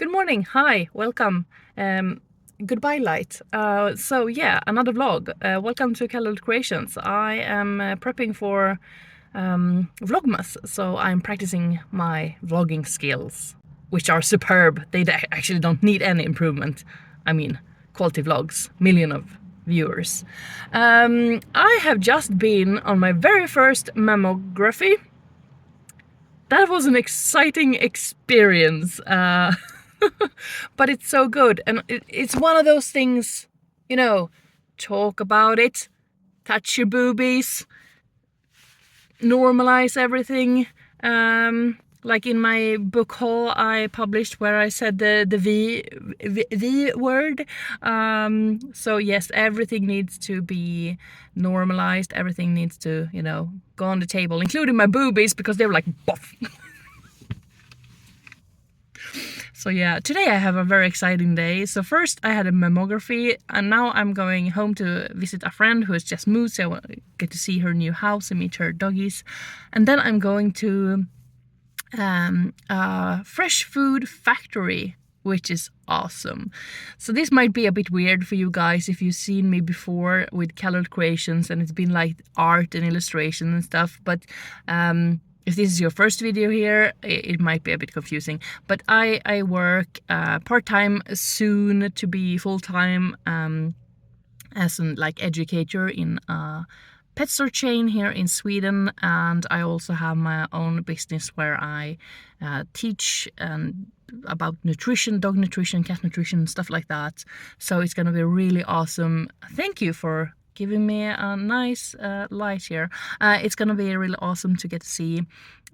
Good morning. Hi, welcome. Goodbye, light. So yeah, another vlog. Welcome to Calorie Creations. I am prepping for Vlogmas, so I'm practicing my vlogging skills, which are superb. They actually don't need any improvement. I mean, quality vlogs, million of viewers. I have just been on my very first mammography. That was an exciting experience. But it's so good, and it's one of those things, you know, talk about it, touch your boobies, normalize everything. Like in my book haul I published where I said the V word. So yes, everything needs to be normalized, everything needs to, you know, go on the table, including my boobies, because they were like, boff. So yeah, today I have a very exciting day. So first I had a mammography, and now I'm going home to visit a friend who has just moved, so I want to get to see her new house and meet her doggies. And then I'm going to a fresh food factory, which is awesome. So this might be a bit weird for you guys if you've seen me before with Calorie Creations and it's been like art and illustration and stuff, but if this is your first video here, it might be a bit confusing, but I work part-time, soon to be full-time, as an educator in a pet store chain here in Sweden, and I also have my own business where I teach about nutrition, dog nutrition, cat nutrition, stuff like that. So it's gonna be really awesome. Thank you for giving me a nice light here. It's gonna be really awesome to get to see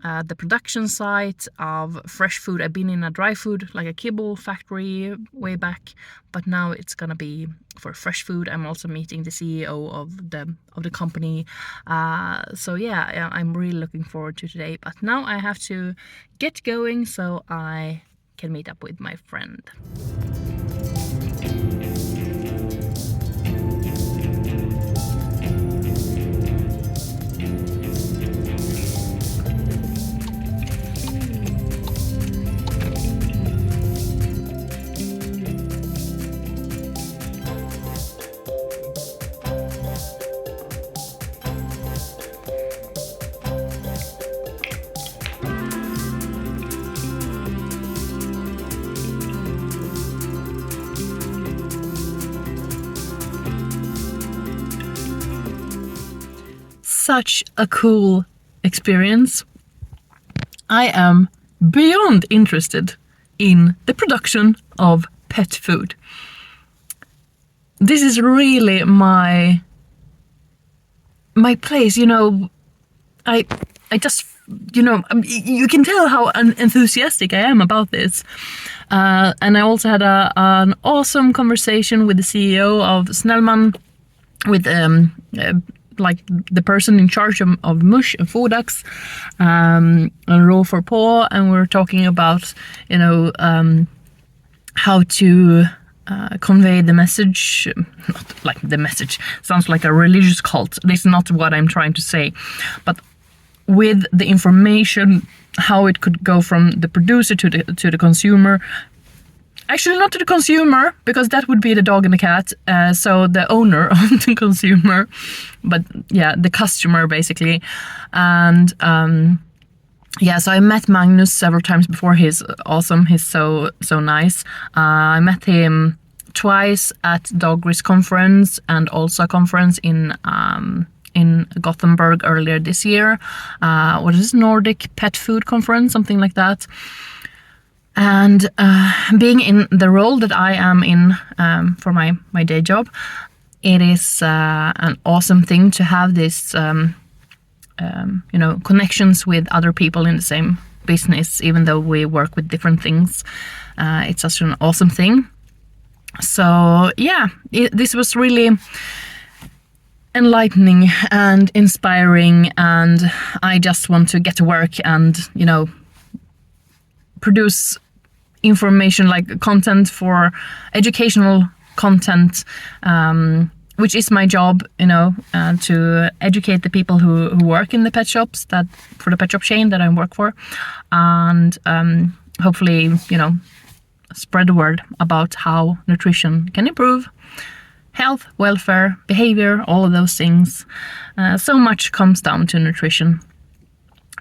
the production site of fresh food. I've been in a dry food, like a kibble factory way back, but now it's gonna be for fresh food. I'm also meeting the CEO of the company. So yeah, I'm really looking forward to today. But now I have to get going so I can meet up with my friend. Such a cool experience. I am beyond interested in the production of pet food. This is really my place, you know. I just, you know, you can tell how enthusiastic I am about this. And I also had an awesome conversation with the CEO of Snellman, with like the person in charge of mush and fodax, and raw for paw, and we're talking about, you know, how to convey the message. Not like the message sounds like a religious cult. This is not what I'm trying to say, but with the information, how it could go from the producer to the consumer. Actually, not to the consumer, because that would be the dog and the cat, so the owner of the consumer, but yeah, the customer basically. And yeah, so I met Magnus several times before. He's awesome, he's so nice. I met him twice at Dog Risk conference and also a conference in Gothenburg earlier this year. What is this, Nordic Pet Food Conference, something like that. And being in the role that I am in for my day job, it is an awesome thing to have this, you know, connections with other people in the same business, even though we work with different things. It's such an awesome thing. So yeah, this was really enlightening and inspiring, and I just want to get to work and, you know, produce information, like content, for educational content, which is my job, you know, to educate the people who work in the pet shops, for the pet shop chain that I work for, and hopefully, you know, spread the word about how nutrition can improve health, welfare, behavior, all of those things. So much comes down to nutrition.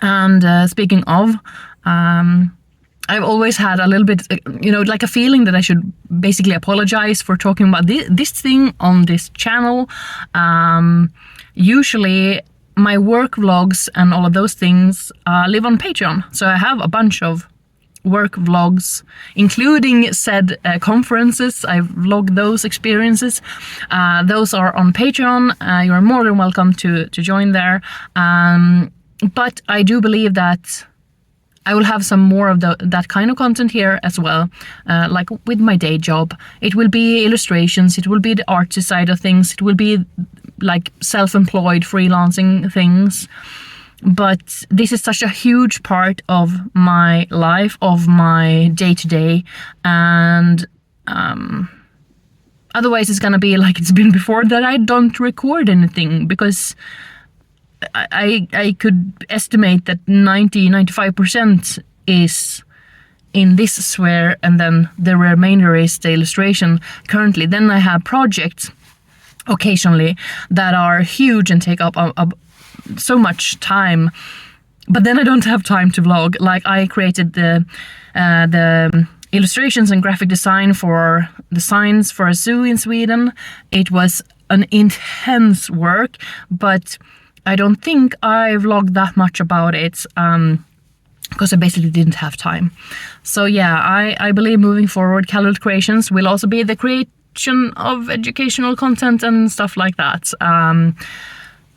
And speaking of, I've always had a little bit, like a feeling that I should basically apologize for talking about this thing on this channel. Usually my work vlogs and all of those things live on Patreon. So I have a bunch of work vlogs, including said conferences. I vlog those experiences. Those are on Patreon. You are more than welcome to join there. But I do believe that I will have some more of that kind of content here as well, like with my day job. It will be illustrations, it will be the artsy side of things, it will be like self-employed freelancing things. But this is such a huge part of my life, of my day-to-day, and otherwise it's gonna be like it's been before, that I don't record anything, because I could estimate that 90-95% is in this sphere, and then the remainder is the illustration currently. Then I have projects occasionally that are huge and take up so much time, but then I don't have time to vlog. Like I created the illustrations and graphic design for the signs for a zoo in Sweden. It was an intense work, but I don't think I vlogged that much about it because I basically didn't have time. So yeah, I believe moving forward, Calorie Creations will also be the creation of educational content and stuff like that.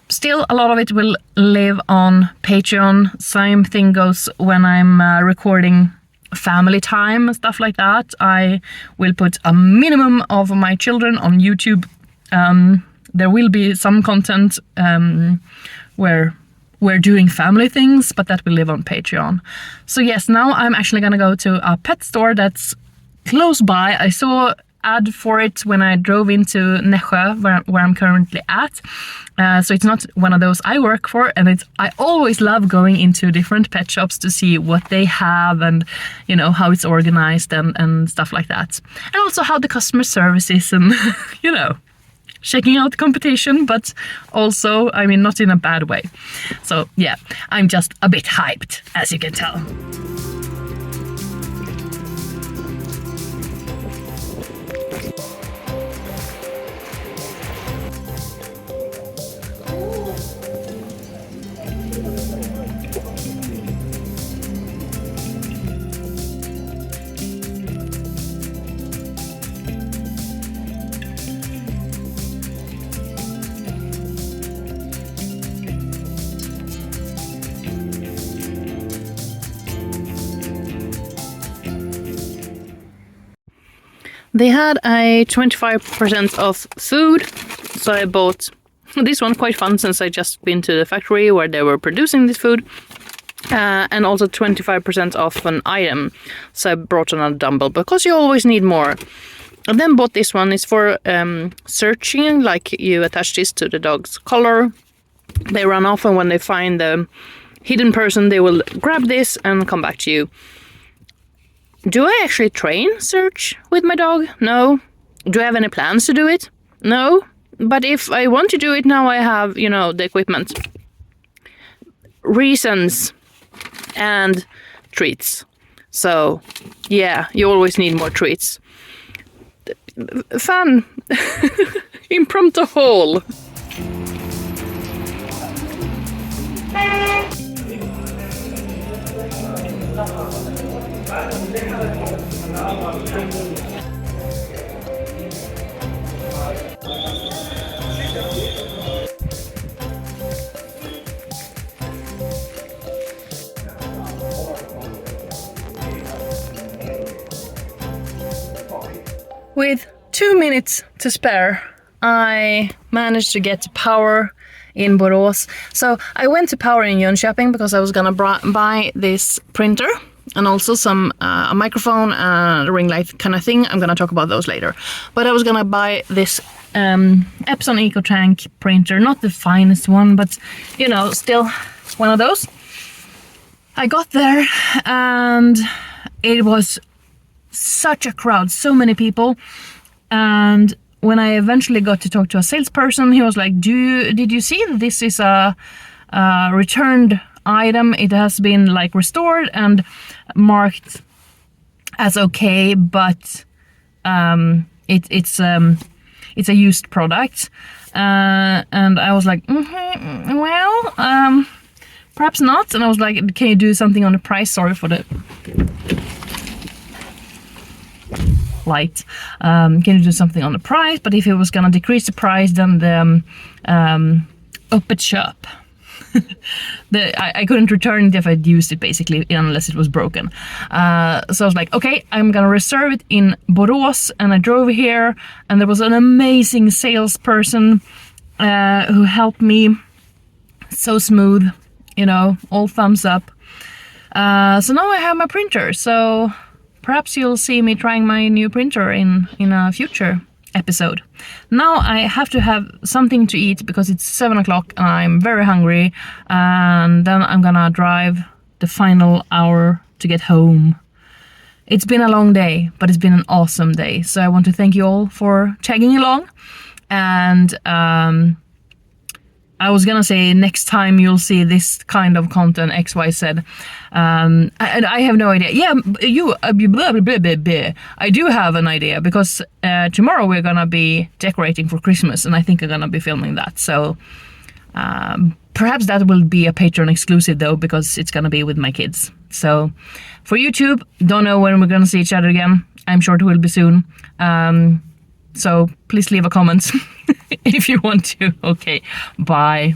Still, a lot of it will live on Patreon. Same thing goes when I'm recording family time and stuff like that. I will put a minimum of my children on YouTube. There will be some content where we're doing family things, but that will live on Patreon. So yes, now I'm actually gonna go to a pet store that's close by. I saw ad for it when I drove into Nässjö, where I'm currently at. So it's not one of those I work for, and I always love going into different pet shops to see what they have and how it's organized and stuff like that. And also how the customer service is and checking out the competition, but also, not in a bad way. So yeah, I'm just a bit hyped, as you can tell. They had a 25% off food, so I bought this one. Quite fun, since I just been to the factory where they were producing this food, and also 25% off an item, so I brought another dumbbell because you always need more. And then bought this one. It's for searching, like you attach this to the dog's collar. They run off, and when they find the hidden person, they will grab this and come back to you. Do I actually train search with my dog? No. Do I have any plans to do it? No. But if I want to do it now, I have, the equipment. Reasons and treats. So, yeah, you always need more treats. Fun. Impromptu haul. With 2 minutes to spare, I managed to get power in Borås. So I went to Power in Jönköping because I was gonna buy this printer and also some a microphone and a ring light kind of thing. I'm gonna talk about those later. But I was gonna buy this Epson EcoTank printer, not the finest one, but still one of those. I got there and it was such a crowd, so many people. And when I eventually got to talk to a salesperson, he was like, did you see this is a returned item? It has been like restored and marked as okay, but it's a used product. And I was like, well, perhaps not. And I was like, can you do something on the price? Sorry for the light. Can you do something on the price? But if it was gonna decrease the price, then the öppet köp. I couldn't return it if I'd used it, basically, unless it was broken. So I was like, okay, I'm gonna reserve it in Borås. And I drove here, and there was an amazing salesperson who helped me. So smooth, you know, all thumbs up. So now I have my printer. So perhaps you'll see me trying my new printer in a future episode. Now I have to have something to eat because it's 7 o'clock and I'm very hungry, and then I'm gonna drive the final hour to get home. It's been a long day, but it's been an awesome day. So I want to thank you all for tagging along, and I was gonna say next time you'll see this kind of content, XYZ. And I have no idea. Yeah, blah, blah, blah, blah, blah. I do have an idea because tomorrow we're gonna be decorating for Christmas, and I think I'm gonna be filming that. So perhaps that will be a Patreon exclusive though, because it's gonna be with my kids. So for YouTube, don't know when we're gonna see each other again. I'm sure it will be soon. So please leave a comment if you want to. Okay, bye.